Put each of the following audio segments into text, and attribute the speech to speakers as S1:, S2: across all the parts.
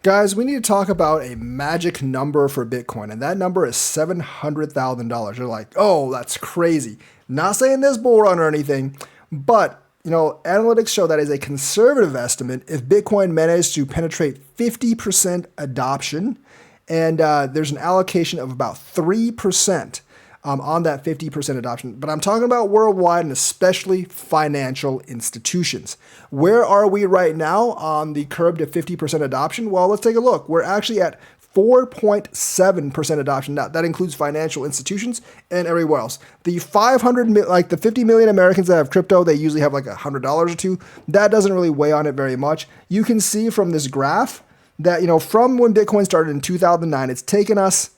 S1: Guys, we need to talk about a magic number for Bitcoin, and that number is $700,000. You're like, oh, that's crazy. Not saying this bull run or anything, but analytics show that is a conservative estimate if Bitcoin managed to penetrate 50% adoption, and there's an allocation of about 3% on that 50% adoption. But I'm talking about worldwide and especially financial institutions. Where are we right now on the curve to 50% adoption? Well, let's take a look. We're actually at 4.7% adoption. Now, that includes financial institutions and everywhere else. The 50 million Americans that have crypto, they usually have like $100 or two. That doesn't really weigh on it very much. You can see from this graph that, from when Bitcoin started in 2009, it's taken us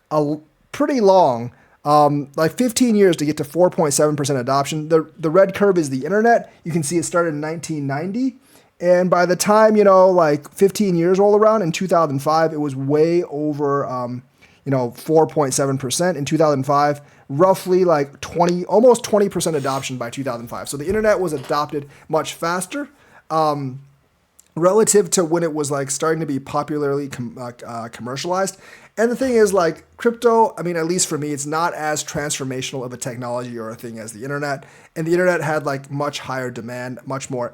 S1: a pretty long, like 15 years to get to 4.7% adoption. The red curve is the internet. You can see it started in 1990. And by the time, 15 years roll around in 2005, it was way over, 4.7% in 2005, roughly like almost 20% adoption by 2005. So the internet was adopted much faster. Relative to when it was like starting to be popularly commercialized. And the thing is, like, crypto, I mean, at least for me, it's not as transformational of a technology or a thing as the internet. And the internet had like much higher demand, much more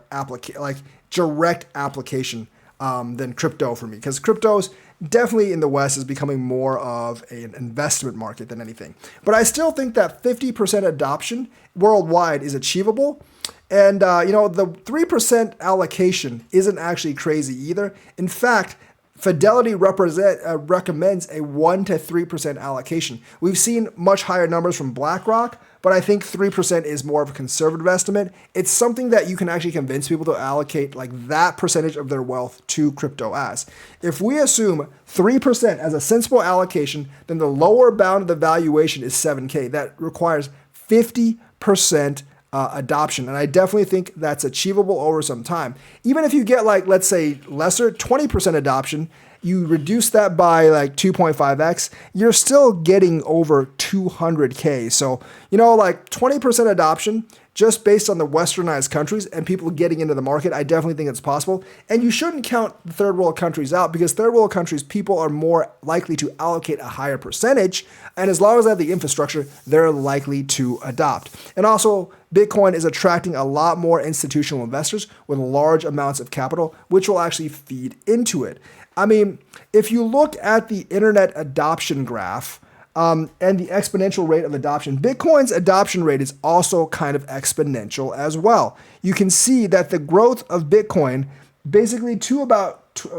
S1: direct application than crypto for me. Because crypto's definitely in the West is becoming more of an investment market than anything. But I still think that 50% adoption worldwide is achievable. And, the 3% allocation isn't actually crazy either. In fact, Fidelity recommends a 1 to 3% allocation. We've seen much higher numbers from BlackRock, but I think 3% is more of a conservative estimate. It's something that you can actually convince people to allocate like that percentage of their wealth to crypto as. If we assume 3% as a sensible allocation, then the lower bound of the valuation is 7K. That requires 50% adoption. And I definitely think that's achievable over some time. Even if you get like, let's say lesser 20% adoption, you reduce that by like 2.5x, you're still getting over 200K. So, like 20% adoption just based on the westernized countries and people getting into the market, I definitely think it's possible. And you shouldn't count the third world countries out because third world countries, people are more likely to allocate a higher percentage. And as long as they have the infrastructure, they're likely to adopt. And also, Bitcoin is attracting a lot more institutional investors with large amounts of capital, which will actually feed into it. I mean, if you look at the internet adoption graph, and the exponential rate of adoption, Bitcoin's adoption rate is also kind of exponential as well. You can see that the growth of Bitcoin basically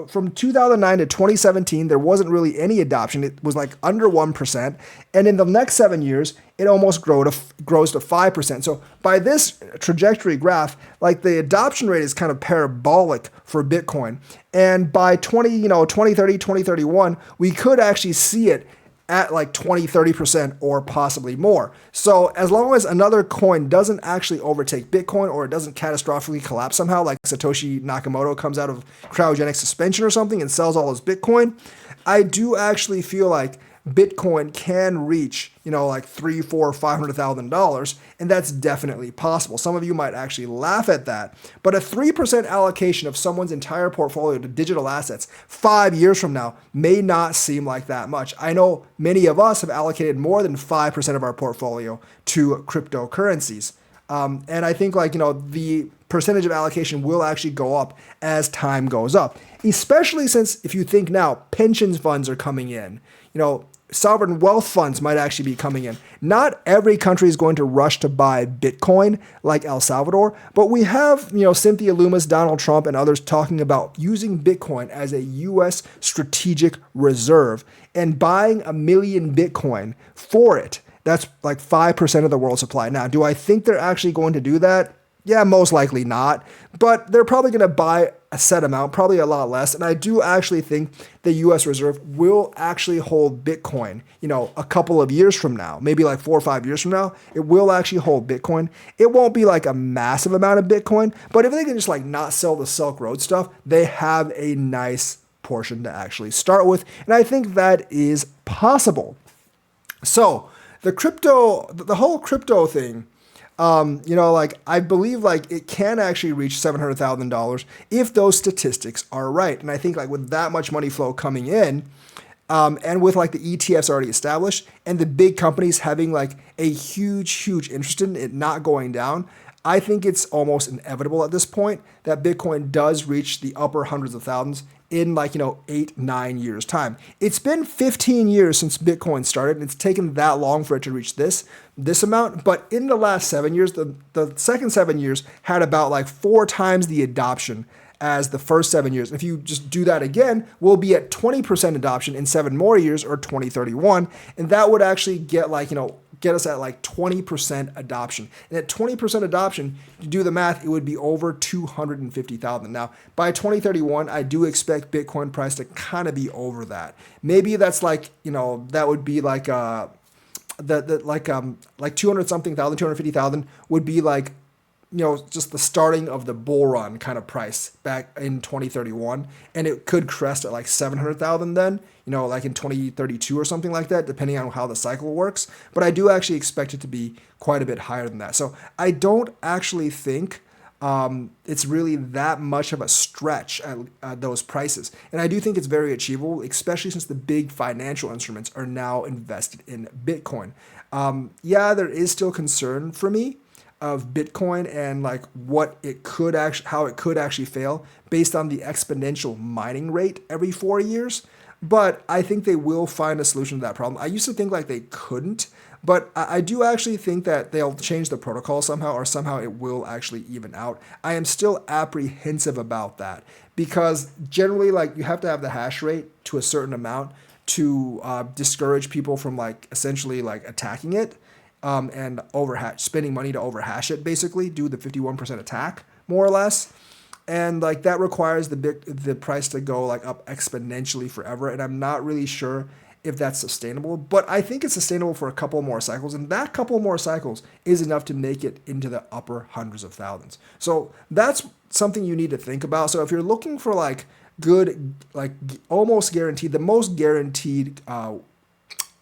S1: from 2009 to 2017, there wasn't really any adoption. It was like under 1%. And in the next 7 years, it almost grows to 5%. So by this trajectory graph, like the adoption rate is kind of parabolic for Bitcoin. And by 2030, 2031, we could actually see it at like 20, 30% or possibly more. So as long as another coin doesn't actually overtake Bitcoin or it doesn't catastrophically collapse somehow, like Satoshi Nakamoto comes out of cryogenic suspension or something and sells all his Bitcoin, I do actually feel like Bitcoin can reach, like $300,000, $400,000, $500,000, and that's definitely possible. Some of you might actually laugh at that, but a 3% allocation of someone's entire portfolio to digital assets 5 years from now may not seem like that much. I know many of us have allocated more than 5% of our portfolio to cryptocurrencies. And I think the percentage of allocation will actually go up as time goes up, especially since if you think now, pensions funds are coming in, sovereign wealth funds might actually be coming in. Not every country is going to rush to buy Bitcoin like El Salvador, but we have, Cynthia Lummis, Donald Trump, and others talking about using Bitcoin as a U.S. strategic reserve and buying 1 million Bitcoin for it. That's like 5% of the world supply. Now, do I think they're actually going to do that? Yeah, most likely not, but they're probably going to buy a set amount, probably a lot less. And I do actually think the US Reserve will actually hold Bitcoin, a couple of years from now, maybe like 4 or 5 years from now, it will actually hold Bitcoin. It won't be like a massive amount of Bitcoin, but if they can just like not sell the Silk Road stuff, they have a nice portion to actually start with. And I think that is possible. So the whole crypto thing, Like I believe like it can actually reach $700,000 if those statistics are right. And I think like with that much money flow coming in, and with like the ETFs already established and the big companies having like a huge interest in it not going down, I think it's almost inevitable at this point that Bitcoin does reach the upper hundreds of thousands in like, 8, 9 years time. It's been 15 years since Bitcoin started, and it's taken that long for it to reach this amount. But in the last 7 years, the second 7 years had about like 4 times the adoption as the first 7 years. If you just do that again, we'll be at 20% adoption in 7 more years, or 2031. And that would actually get like, get us at like 20% adoption. And at 20% adoption, to do the math, it would be over 250,000. Now, by 2031, I do expect Bitcoin price to kind of be over that. Maybe that's like, that would be like like 200 something thousand, 250,000 would be like, just the starting of the bull run kind of price back in 2031. And it could crest at like 700,000 then, like in 2032 or something like that, depending on how the cycle works. But I do actually expect it to be quite a bit higher than that. So I don't actually think it's really that much of a stretch at those prices. And I do think it's very achievable, especially since the big financial instruments are now invested in Bitcoin. Yeah, there is still concern for me of Bitcoin and like how it could actually fail based on the exponential mining rate every 4 years. But I think they will find a solution to that problem. I used to think like they couldn't, but I do actually think that they'll change the protocol somehow, or somehow it will actually even out. I am still apprehensive about that because generally like you have to have the hash rate to a certain amount to discourage people from like essentially like attacking it. And spending money to overhash it, basically do the 51% attack more or less, and like that requires the price to go like up exponentially forever. And I'm not really sure if that's sustainable, but I think it's sustainable for a couple more cycles, and that couple more cycles is enough to make it into the upper hundreds of thousands. So that's something you need to think about. So if you're looking for like good, like almost guaranteed, the most guaranteed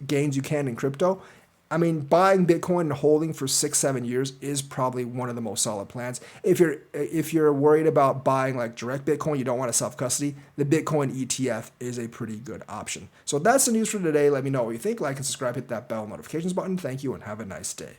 S1: gains you can in crypto, I mean, buying Bitcoin and holding for 6, 7 years is probably one of the most solid plans. If you're worried about buying like direct Bitcoin, you don't want to self-custody, the Bitcoin ETF is a pretty good option. So that's the news for today. Let me know what you think. Like and subscribe, hit that bell notifications button. Thank you and have a nice day.